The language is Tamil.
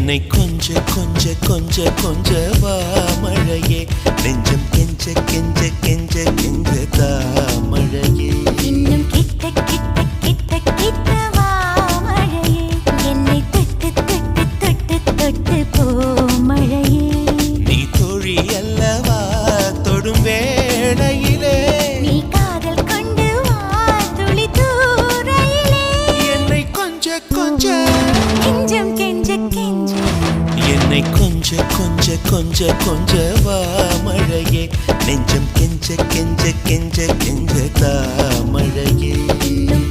என்னை கொஞ்ச கொஞ்ச கொஞ்ச கொஞ்ச வா மழையே நெஞ்சம் கெஞ்ச கெஞ்ச கெஞ்ச கெஞ்ச தா மழையே இன்னும் கிட்ட கிட்ட கிட்ட கிட்ட வா மழையே என்னை தொட்டு தொட்டு தொட்டு தொட்டு போ மழையே நீ தோழி அல்லவா தொடும் வேளையிலே நீ காதல் கொண்டு வா துளி தூரையிலே என்னை கொஞ்ச கொஞ்ச கெஞ்சம் கெஞ்ச கெஞ்ச என்னை கொஞ்ச கொஞ்ச கொஞ்ச கொஞ்ச வா மழையே நெஞ்சம் கெஞ்ச கெஞ்ச கெஞ்ச கெஞ்ச தா மழையே இன்னும்